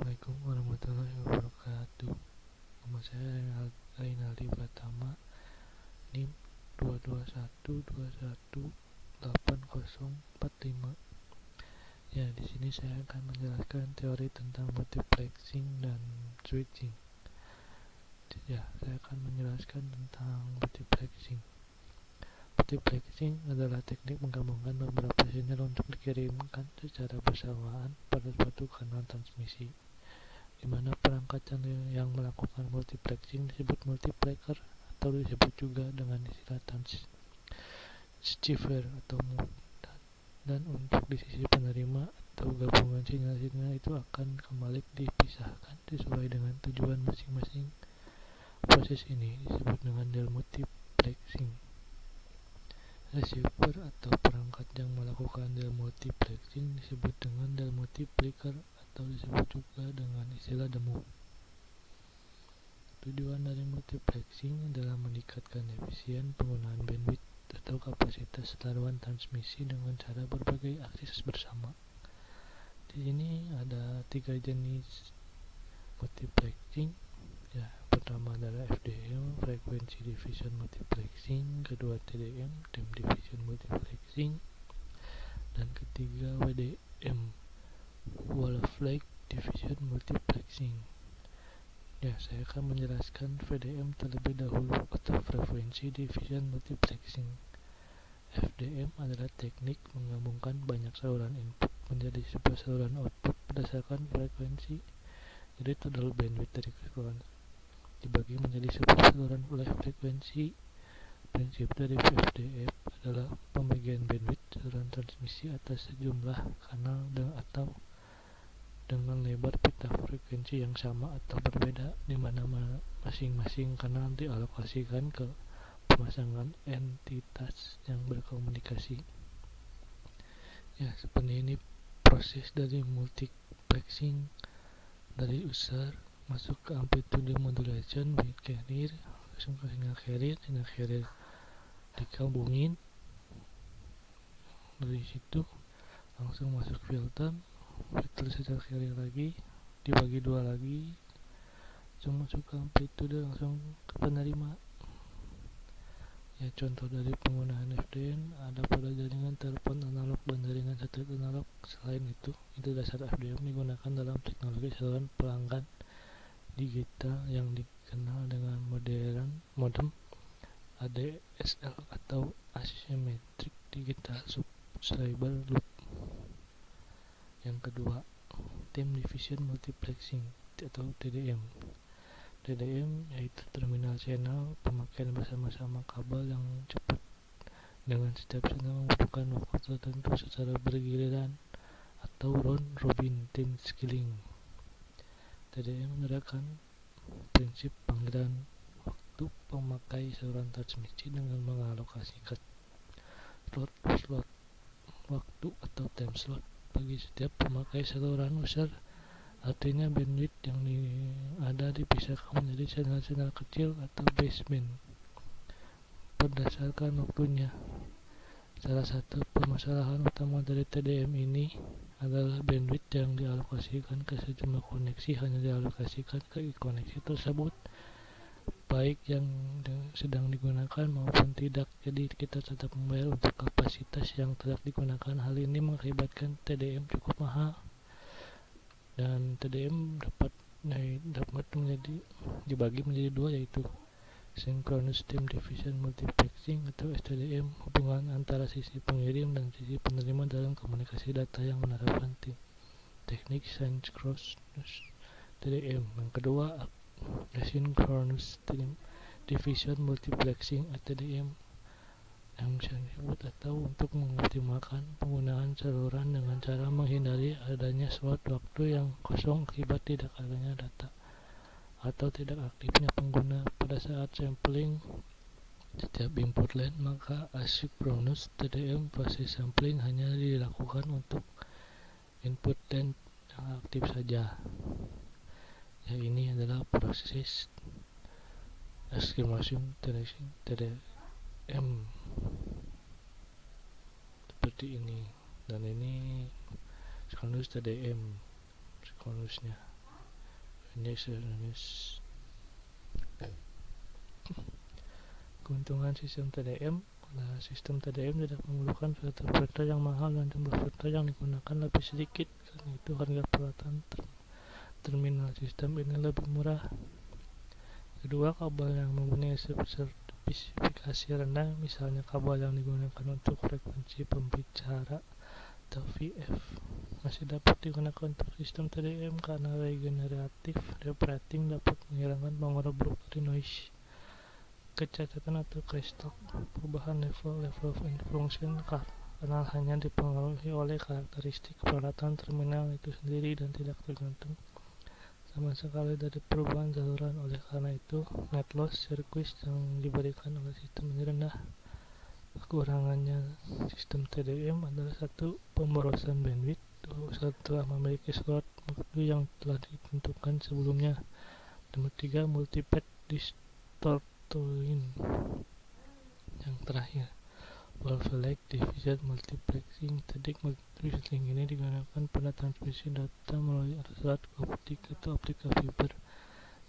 Assalamualaikum warahmatullahi wabarakatuh. Nama saya Reynaldi Pratama, NIM 221218045. Ya, di sini saya akan menjelaskan teori tentang multiplexing dan switching. Ya, saya akan menjelaskan tentang multiplexing. Multiplexing adalah teknik menggabungkan beberapa sinyal untuk dikirimkan secara bersamaan pada suatu kanal transmisi, di mana perangkat yang melakukan multiplexing disebut multiplexer atau disebut juga dengan istilah transceiver atau dan untuk di sisi penerima atau gabungan sinyal-sinyal itu akan kembali dipisahkan sesuai dengan tujuan masing-masing. Proses ini disebut dengan demultiplexing. Receiver atau perangkat yang melakukan demultiplexing disebut dengan demultiplier atau disebut juga dengan istilah demu. Tujuan dari multiplexing adalah meningkatkan efisien penggunaan bandwidth atau kapasitas laluan transmisi dengan cara berbagai akses bersama. Di sini ada 3 jenis multiplexing. Ya, pertama adalah FDM, Frequency Division Multiplexing, kedua TDM, Time Division Multiplexing, dan ketiga WDM, Wave Division Multiplexing. Ya, saya akan menjelaskan VDM terlebih dahulu atau Frequency Division Multiplexing. FDM adalah teknik menggabungkan banyak saluran input menjadi sebuah saluran output berdasarkan frekuensi. Jadi total bandwidth dari keseluruhan dibagi menjadi sebuah saluran oleh frekuensi. Prinsip dari FDM adalah pembagian bandwidth saluran transmisi atas sejumlah kanal atau dengan lebar pita frekuensi yang sama atau berbeda, di mana masing-masing kanal dialokasikan ke pemasangan entitas yang berkomunikasi. Ya, seperti ini proses dari multiplexing. Dari user masuk ke amplitude modulation with carrier, langsung ke sinyal carrier digabungin, dari situ langsung masuk filter sinyal carrier lagi, dibagi dua lagi, langsung masuk ke amplitude, langsung ke penerima. Ya, contoh dari penggunaan FDM ada pada jaringan telepon analog dan jaringan satelit analog. Selain itu dasar FDM digunakan dalam teknologi saluran pelanggan digital yang dikenal dengan modem ADSL atau Asymmetric Digital Subscriber Loop. Yang kedua, Time Division Multiplexing atau TDM. TDM yaitu terminal channel pemakaian bersama-sama kabel yang cepat, dengan setiap channel membutuhkan waktu tertentu secara bergiliran atau round robin time scaling. TDM menerapkan prinsip panggilan waktu pemakai saluran transmisi dengan mengalokasikan slot waktu atau time slot bagi setiap pemakai saluran user. Artinya bandwidth yang ada dipisahkan menjadi channel-channel kecil atau baseband berdasarkan waktunya. Salah satu permasalahan utama dari TDM ini adalah bandwidth yang dialokasikan ke sejumlah koneksi hanya dialokasikan ke koneksi tersebut, baik yang sedang digunakan maupun tidak. Jadi kita tetap membayar untuk kapasitas yang tidak digunakan. Hal ini mengakibatkan TDM cukup mahal. Dan TDM dapat dibagi menjadi dua, yaitu Synchronous Time Division Multiplexing atau STDM, hubungan antara sisi pengirim dan sisi penerima dalam komunikasi data yang menerapkan teknik Synchronous TDM. Yang kedua, Asynchronous Time Division Multiplexing (ATDM), yang bisa disebut atau untuk mengoptimalkan penggunaan saluran dengan cara menghindari adanya slot waktu yang kosong akibat tidak adanya data atau tidak aktifnya pengguna pada saat sampling setiap input line. Maka asynchronous TDM, proses sampling hanya dilakukan untuk input line yang aktif saja. Ya, ini adalah proses asynchronous TDM seperti ini, dan ini synchronous TDM siklusnya. Keuntungan sistem TDM adalah sistem TDM tidak memerlukan filter filter yang mahal dan jumlah filter yang digunakan lebih sedikit. Karena itu harga perawatan terminal sistem ini lebih murah. Kedua, kabel yang mempunyai spesifikasi rendah, misalnya kabel yang digunakan untuk frekuensi pembicara atau VF, masih dapat digunakan untuk sistem TDM karena regeneratif reparating dapat menghilangkan pengaruh buruk dari noise, kecacatan atau crosstalk. Perubahan level of function kanal hanya dipengaruhi oleh karakteristik peralatan terminal itu sendiri dan tidak tergantung sama sekali dari perubahan saluran. Oleh karena itu, net loss sirkuit yang diberikan oleh sistem ini rendah. Kekurangannya sistem TDM adalah 1. Pemborosan bandwidth. Setelah memiliki slot waktu yang telah ditentukan sebelumnya. Nomor 3. Multipath distortion. Yang terakhir, Wolf-Rayet division multiplexing. Teknik multiplexing ini digunakan pada transmisi data melalui alat optik atau optical fiber,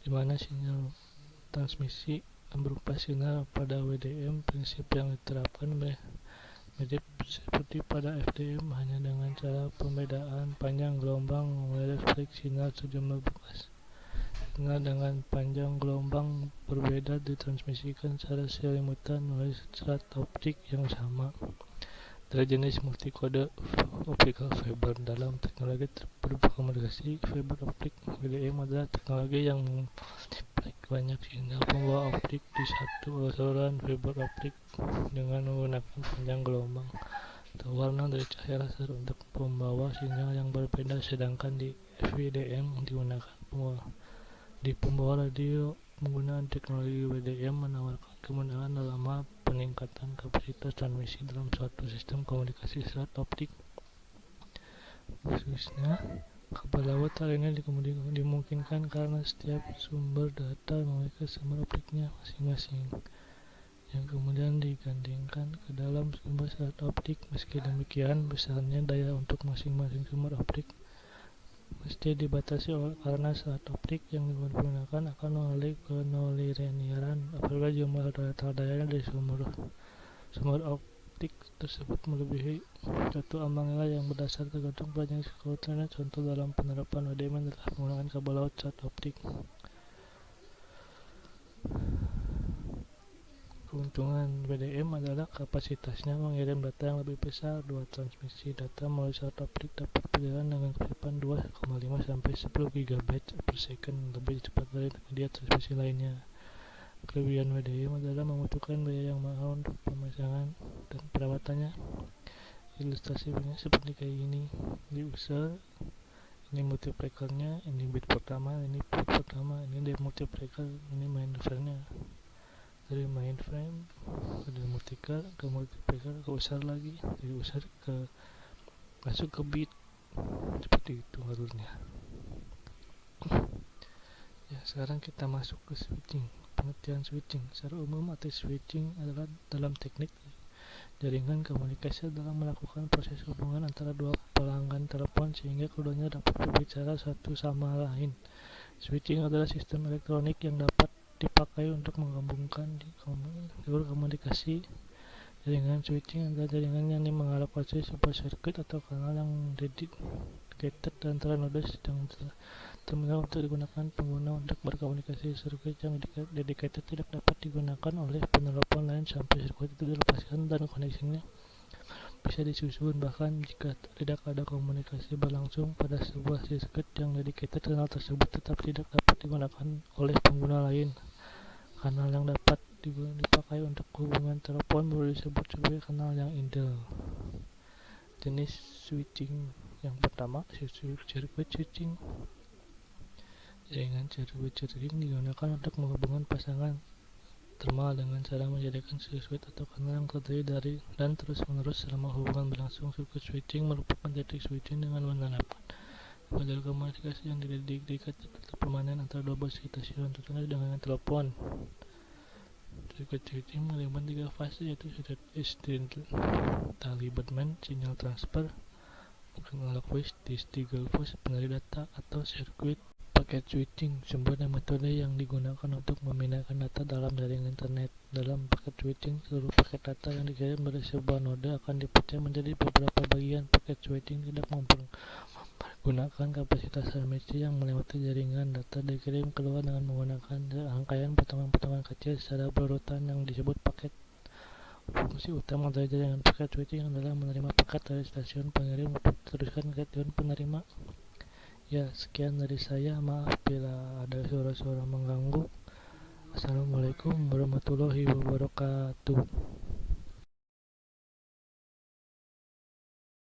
di mana sinyal transmisi berupa sinyal pada WDM. Prinsip yang diterapkan mirip seperti pada FDM, hanya dengan cara pembedaan panjang gelombang merefleks sinyal sejumlah bekas. Sinyal dengan panjang gelombang berbeda ditransmisikan secara simultan melalui serat optik yang sama. Dari jenis multikode optical fiber dalam teknologi berkomunikasi fiber optik, WDM adalah teknologi yang memultiplek banyak sinyal pembawa optik di satu saluran fiber optik dengan menggunakan panjang gelombang atau warna dari cahaya laser untuk membawa sinyal yang berbeda, sedangkan di FWDM digunakan di pembawa radio. Penggunaan teknologi WDM menawarkan kemudahan dalam hal peningkatan kapasitas transmisi dalam suatu sistem komunikasi serat optik. Khususnya, kabel laut hal ini dimungkinkan karena setiap sumber data memiliki sumber optiknya masing-masing, yang kemudian digandingkan ke dalam sumber serat optik. Meski demikian, besarnya daya untuk masing-masing sumber optik mesti dibatasi karena serat optik yang digunakan akan mengalami kenonlinearan apabila jumlah data dayanya dari sumber optik tersebut melebihi suatu ambang nilai yang berdasar tergantung banyak kekuatannya. Contoh dalam penerapan WDM adalah penggunaan kabel laut serat optik. Keuntungan WDM adalah kapasitasnya mengirim data yang lebih besar. Transmisi data melalui serat optik dapat berjalan dengan kecepatan 2,5 sampai 10 GB per second, lebih cepat dari media transmisi lainnya. Kelebihan WDM adalah membutuhkan biaya yang mahal untuk pemasangan dan perawatannya. Ilustrasinya seperti kayak gini. Di user, ini multiplekernya, ini bit pertama, ini demultiplier, ini mainframe-nya. Dari mainframe ke demultiplier, ke multiplier, ke user lagi, dari user ke masuk ke bit, seperti itu alurnya. Ya, sekarang kita masuk ke switching. Pengertian switching secara umum arti switching adalah dalam teknik jaringan komunikasi dalam melakukan proses hubungan antara dua pelanggan telepon sehingga keduanya dapat berbicara satu sama lain. Switching adalah sistem elektronik yang dapat dipakai untuk menggabungkan jalur komunikasi. Jaringan switching adalah jaringan yang mengalokasi sebuah sirkuit atau kanal yang dedicated antara nodes dan terminal untuk digunakan pengguna untuk berkomunikasi. Sirkuit yang dedicated tidak dapat digunakan oleh penelepon lain sampai sirkuit itu dilepaskan dan koneksinya bisa disusun. Bahkan jika tidak ada komunikasi berlangsung pada sebuah sirkuit yang dedicated, kanal tersebut tetap tidak dapat digunakan oleh pengguna lain. Kanal yang dapat dipakai untuk hubungan telepon baru disebut sebagai kanal yang idle. Jenis switching yang pertama, circuit switching. Jaringan circuit switching digunakan untuk menghubungkan pasangan termal dengan cara menjadikan switch atau kanal yang terdiri dari dan terus-menerus selama hubungan berlangsung. Circuit switching merupakan teknik switching dengan menerapkan model komunikasi yang didedikasikan atau permanen antara dua bus stasiun tertentu dengan telepon. Circuit switching melibatkan 3 fase, yaitu Taliban sinyal transfer, analog phase, digital phase, penerima data, atau sirkuit Paket switching, sebuah metode yang digunakan untuk memindahkan data dalam jaringan internet. Dalam paket switching, seluruh paket data yang dikirim dari sebuah node akan dipecah menjadi beberapa bagian. Paket switching tidak mempergunakan kapasitas transmisi yang melewati jaringan. Data dikirim keluar dengan menggunakan rangkaian potongan-potongan kecil secara berurutan yang disebut paket. Fungsi utama dari jaringan paket switching adalah menerima paket dari stasiun pengirim untuk diteruskan ke stasiun penerima. Ya, sekian dari saya. Maaf bila ada suara-suara mengganggu. Assalamualaikum warahmatullahi wabarakatuh.